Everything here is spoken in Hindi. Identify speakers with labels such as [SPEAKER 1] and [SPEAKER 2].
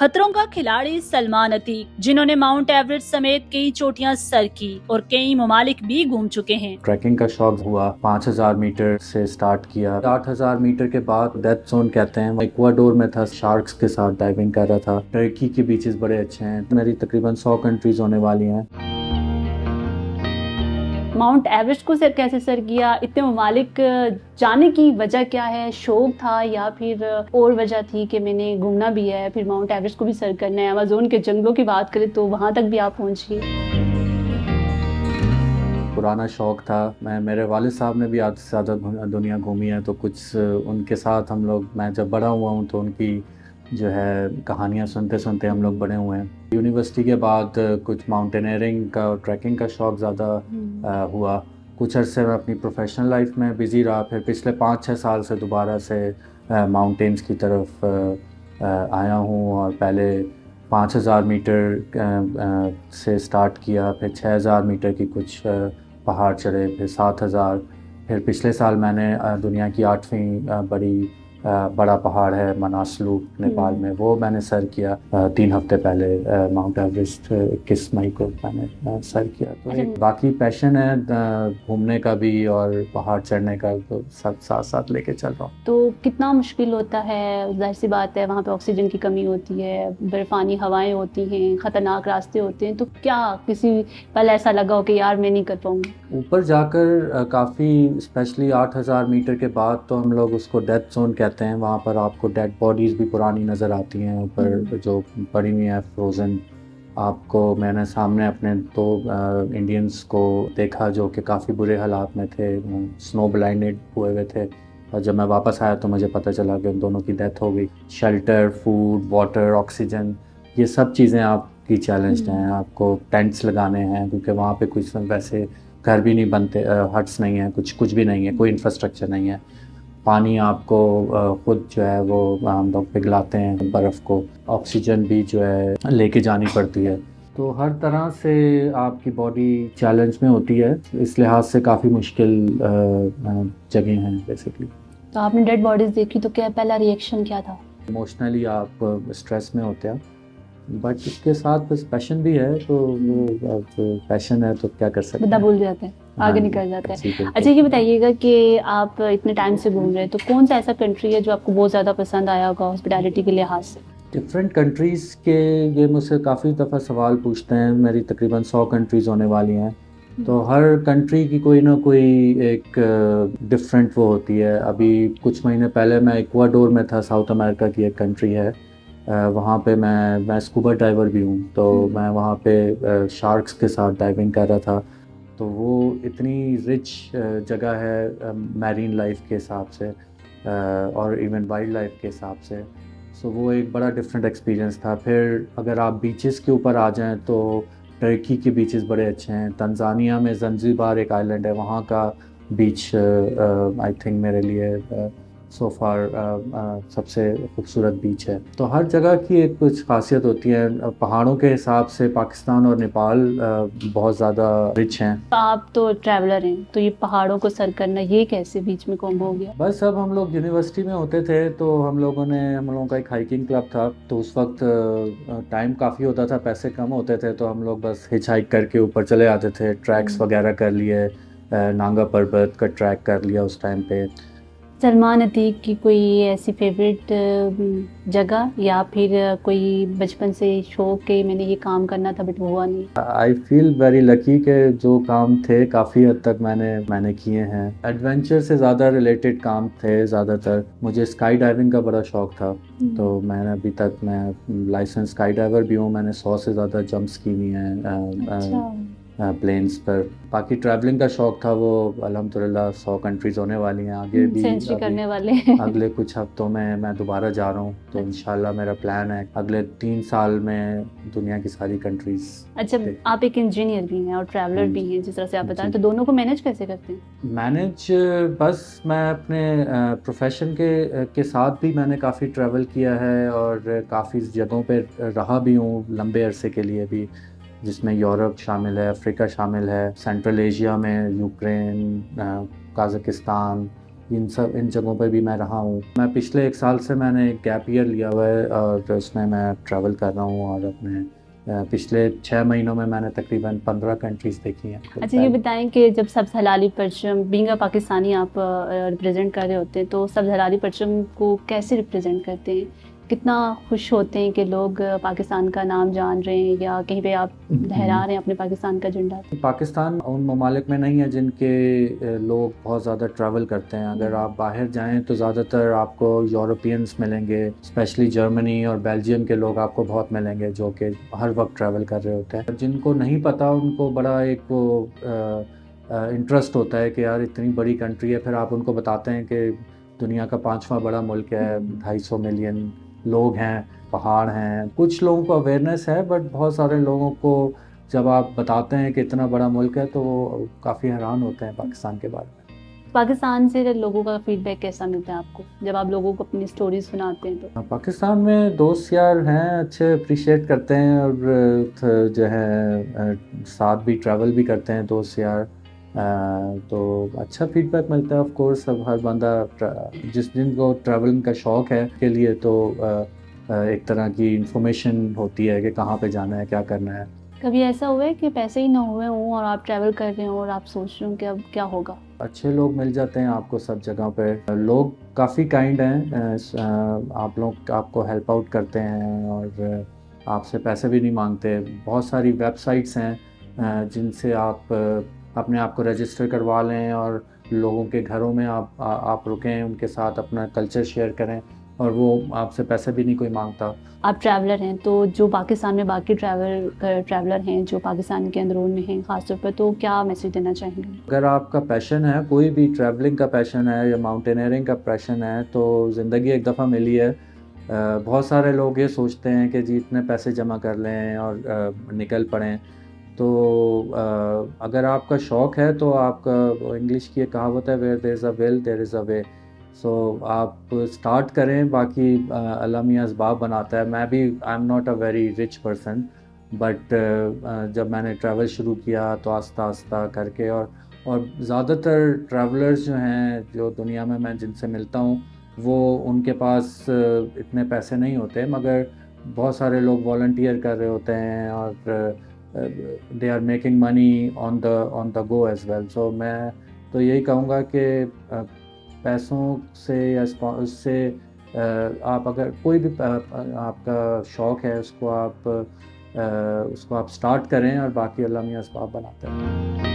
[SPEAKER 1] खतरों का खिलाड़ी सलमान अतीक, जिन्होंने माउंट एवरेस्ट समेत कई चोटियां सर की और कई ममालिक भी घूम चुके हैं।
[SPEAKER 2] ट्रैकिंग का शौक हुआ, 5000 मीटर से स्टार्ट किया। 8000 मीटर के बाद डेथ जोन कहते हैं, इक्वाडोर में था, शार्क्स के साथ डाइविंग कर रहा था। टर्की के बीचेस बड़े अच्छे हैं। मेरी तकरीबन 100 कंट्रीज होने वाली हैं।
[SPEAKER 3] माउंट एवरेस्ट को कैसे सर किया, इतने ममालिक जाने की वजह क्या है? शौक था या फिर और वजह थी कि मैंने घूमना भी है, फिर माउंट एवरेस्ट को भी सर करना है? अमेज़न के जंगलों की बात करें तो वहाँ तक भी आप पहुँचिए।
[SPEAKER 2] पुराना शौक था। मेरे वालिद साहब ने भी आधे से ज़्यादा दुनिया घूमी है, तो कुछ उनके साथ हम लोग, मैं जब बड़ा हुआ हूँ तो उनकी जो है कहानियाँ सुनते सुनते हम लोग बड़े हुए हैं। यूनिवर्सिटी के बाद कुछ माउंटेनियरिंग का और ट्रैकिंग का शौक़ ज़्यादा हुआ। कुछ अरसे में अपनी प्रोफेशनल लाइफ में बिज़ी रहा, फिर पिछले 5-6 साल से दोबारा से माउंटेन्स की तरफ आया हूँ। और पहले 5000 मीटर से स्टार्ट किया, फिर 6000 मीटर की कुछ पहाड़ चढ़े, फिर 7000। फिर पिछले साल मैंने दुनिया की 8वीं बड़ा पहाड़ है मनासलू नेपाल में, वो मैंने सर किया 3 हफ्ते पहले। माउंट एवरेस्ट 21 मई को मैंने सर किया। तो एक बाकी पैशन है घूमने का भी और पहाड़ चढ़ने का, तो सब साथ साथ लेके चल रहा हूँ।
[SPEAKER 3] तो कितना मुश्किल होता है? जाहिर सी बात है, वहाँ पे ऑक्सीजन की कमी होती है, बर्फानी हवाएं होती हैं, ख़तरनाक रास्ते होते हैं। तो क्या किसी पल ऐसा लगा हो कि यार मैं नहीं कर पाऊँगी?
[SPEAKER 2] ऊपर जाकर काफ़ी, स्पेशली 8000 मीटर के बाद तो हम लोग उसको डेथ जोन कहते हैं। वहाँ पर आपको डेड बॉडीज़ भी पुरानी नज़र आती हैं ऊपर जो पड़ी हुई हैं फ्रोज़न। आपको, मैंने सामने अपने 2 इंडियंस को देखा जो कि काफ़ी बुरे हालात में थे, स्नो ब्लाइंडेड हुए हुए थे। और जब मैं वापस आया तो मुझे पता चला कि उन दोनों की डेथ हो गई। शेल्टर, फूड, वाटर, ऑक्सीजन, ये सब चीज़ें आपकी चैलेंज हैं। आपको टेंट्स लगाने हैं क्योंकि वहाँ पे कुछ वैसे घर भी नहीं बनते, हट्स नहीं हैं, कुछ भी नहीं है, कोई इंफ्रास्ट्रक्चर नहीं है। पानी आपको खुद जो है वो हम लोग पिघलाते हैं बर्फ़ को। ऑक्सीजन भी जो है लेके जानी पड़ती है। तो हर तरह से आपकी बॉडी चैलेंज में होती है। इस लिहाज से काफ़ी मुश्किल जगह हैं बेसिकली।
[SPEAKER 3] तो आपने डेड बॉडीज़ देखी तो क्या पहला रिएक्शन क्या था?
[SPEAKER 2] इमोशनली आप स्ट्रेस में होते हैं, बट इसके साथ बस पैशन भी है, तो वो पैशन है तो क्या कर सकते
[SPEAKER 3] बंदा
[SPEAKER 2] हैं।
[SPEAKER 3] भूल जाते हैं, आगे
[SPEAKER 2] हाँ,
[SPEAKER 3] निकल जाता है।
[SPEAKER 2] बिल्कुल।
[SPEAKER 3] अच्छा, ये बताइएगा कि आप इतने टाइम से घूम रहे हैं, तो कौन सा ऐसा कंट्री है जो आपको बहुत ज़्यादा पसंद आया होगा हॉस्पिटैलिटी के लिहाज से?
[SPEAKER 2] डिफरेंट कंट्रीज़ के, ये मुझसे काफ़ी दफ़ा सवाल पूछते हैं। मेरी तकरीबन 100 कंट्रीज़ होने वाली हैं, तो हर कंट्री की कोई ना कोई एक डिफरेंट वो होती है। अभी कुछ महीने पहले मैं इक्वाडोर में था, साउथ अमेरिका की एक कंट्री है। वहाँ पे मैं स्कूबा डाइवर भी हूँ, तो मैं वहाँ पे शार्क्स के साथ डाइविंग कर रहा था। तो वो इतनी रिच जगह है मैरीन लाइफ के हिसाब से और इवन वाइल्ड लाइफ के हिसाब से। सो वो एक बड़ा डिफरेंट एक्सपीरियंस था। फिर अगर आप बीचेस के ऊपर आ जाएं तो टर्की के बीचेस बड़े अच्छे हैं। तंजानिया में ज़ंज़ीबार एक आइलैंड है, वहाँ का बीच आई थिंक मेरे लिए सो फार सबसे खूबसूरत बीच है। तो हर जगह की एक कुछ खासियत होती है। पहाड़ों के हिसाब से पाकिस्तान और नेपाल बहुत ज़्यादा रिच हैं।
[SPEAKER 3] आप तो ट्रैवलर हैं, तो ये पहाड़ों को सर करना, ये कैसे बीच में कॉम्बो हो गया?
[SPEAKER 2] बस अब हम लोग यूनिवर्सिटी में होते थे तो हम लोगों का एक हाइकिंग क्लब था। तो उस वक्त टाइम काफ़ी होता था, पैसे कम होते थे, तो हम लोग बस हिच हाइक करके ऊपर चले आते थे। ट्रैक्स वगैरह कर लिए, नांगा पर्वत का ट्रैक कर लिया उस टाइम पे।
[SPEAKER 3] सलमान अतीक की कोई ऐसी फेवरेट जगह या फिर कोई बचपन से शौक के मैंने ये काम करना था बट वो हुआ नहीं?
[SPEAKER 2] आई फील वेरी लकी कि जो काम थे काफ़ी हद तक मैंने किए हैं। एडवेंचर से ज़्यादा रिलेटेड काम थे ज़्यादातर। मुझे स्काई डाइविंग का बड़ा शौक था, तो मैंने अभी तक, मैं लाइसेंस स्काई डाइवर भी हूँ। मैंने 100 से ज़्यादा जंप्स की हुई हैं प्लेन्स पर। बाकी ट्रैवलिंग का शौक था, वो अल्हम्दुलिल्लाह 100 कंट्रीज़ होने वाली हैं आगे भी।
[SPEAKER 3] सेंचुरी करने वाले
[SPEAKER 2] अगले कुछ हफ्तों में मैं दोबारा जा रहा हूँ, तो इंशाल्लाह मेरा प्लान है अगले 3 साल में दुनिया की सारी कंट्रीज़।
[SPEAKER 3] अच्छा, आप एक इंजीनियर भी हैं और ट्रैवलर भी हैं, जिस तरह से आप बता रहे हैं, तो दोनों को मैनेज कैसे करते हैं?
[SPEAKER 2] मैनेज, बस मैं अपने प्रोफेशन के साथ भी मैंने काफ़ी ट्रैवल किया है और काफ़ी जगहों पे रहा भी हूँ लंबे अरसे के लिए भी, जिसमें यूरोप शामिल है, अफ्रीका शामिल है, सेंट्रल एशिया में यूक्रेन, काज़ाकिस्तान, इन जगहों पे भी मैं रहा हूँ। मैं पिछले 1 साल से मैंने एक गैप ईयर लिया हुआ है और उसमें मैं ट्रैवल कर रहा हूँ और अपने पिछले 6 महीनों में मैंने तकरीबन 15 कंट्रीज़ देखी हैं।
[SPEAKER 3] अच्छा, ये बताएं कि जब सब्ज़ हलाली परचम बीइंग अ पाकिस्तानी आप रिप्रेजेंट कर रहे होते हैं, तो सब्ज़ हलाली परचम को कैसे रिप्रेजेंट करते हैं? कितना खुश होते हैं कि लोग पाकिस्तान का नाम जान रहे हैं या कहीं पे आप लहरा रहे हैं अपने पाकिस्तान का झंडा?
[SPEAKER 2] पाकिस्तान उन ममालिक में नहीं है जिनके लोग बहुत ज़्यादा ट्रैवल करते हैं। अगर आप बाहर जाएं तो ज़्यादातर आपको यूरोपियंस मिलेंगे, स्पेशली जर्मनी और बेल्जियम के लोग आपको बहुत मिलेंगे जो कि हर वक्त ट्रैवल कर रहे होते हैं। जिनको नहीं पता उनको बड़ा एक वो इंटरेस्ट होता है कि यार इतनी बड़ी कंट्री है, फिर आप उनको बताते हैं कि दुनिया का 5वां बड़ा मुल्क है, 250 मिलियन लोग हैं, पहाड़ हैं। कुछ लोगों को अवेयरनेस है, बट बहुत सारे लोगों को जब आप बताते हैं कि इतना बड़ा मुल्क है तो वो काफ़ी हैरान होते हैं पाकिस्तान के बारे में।
[SPEAKER 3] पाकिस्तान से लोगों का फीडबैक कैसा मिलता है आपको जब आप लोगों को अपनी स्टोरी सुनाते हैं तो?
[SPEAKER 2] पाकिस्तान में दोस्त यार हैं, अच्छे अप्रिशिएट करते हैं और जो है साथ भी ट्रैवल भी करते हैं दोस्त यार। तो अच्छा फीडबैक मिलता है। ऑफ कोर्स अब हर बंदा जिन को ट्रैवलिंग का शौक़ है के लिए तो एक तरह की इंफॉर्मेशन होती है कि कहाँ पे जाना है, क्या करना है।
[SPEAKER 3] कभी ऐसा हुआ है कि पैसे ही ना हुए हों और आप ट्रैवल कर रहे हो और आप सोच रहे हो कि अब क्या होगा?
[SPEAKER 2] अच्छे लोग मिल जाते हैं आपको सब जगह पे। लोग काफ़ी काइंड हैं, आप लोग आपको हेल्प आउट करते हैं और आपसे पैसे भी नहीं मांगते। बहुत सारी वेबसाइट्स हैं जिनसे आप अपने आप को रजिस्टर करवा लें और लोगों के घरों में आप रुकें, उनके साथ अपना कल्चर शेयर करें और वो आपसे पैसे भी नहीं कोई मांगता।
[SPEAKER 3] आप ट्रैवलर हैं, तो जो पाकिस्तान में बाकी ट्रैवलर हैं जो पाकिस्तान के अंदरून में हैं ख़ास तौर पर, तो क्या मैसेज देना चाहेंगे?
[SPEAKER 2] अगर आपका पैशन है, कोई भी ट्रैवलिंग का पैशन है या माउंटेनियरिंग का पैशन है, तो ज़िंदगी एक दफ़ा मिली है। बहुत सारे लोग ये सोचते हैं कि जी इतने पैसे जमा कर लें और निकल पड़ें। तो अगर आपका शौक़ है तो आपका, इंग्लिश की एक कहावत है, where there is a will there is a way. So आप स्टार्ट करें, बाकी अल्लाह मियाँ असबाब बनाता है। मैं भी I am not a very rich person, but जब मैंने ट्रैवल शुरू किया तो आस्ता आस्ता करके और ज़्यादातर ट्रैवलर्स जो हैं, जो दुनिया में मैं जिनसे मिलता हूँ, वो उनके पास इतने पैसे नहीं होते, मगर बहुत सारे लोग वॉलंटियर कर रहे होते हैं और they are making money on the go as well. So मैं तो यही कहूँगा कि पैसों से या उससे आप अगर कोई भी आपका शौक़ है उसको आप स्टार्ट करें और बाकी अल्लाह मियाँ असबाब बनाते हैं।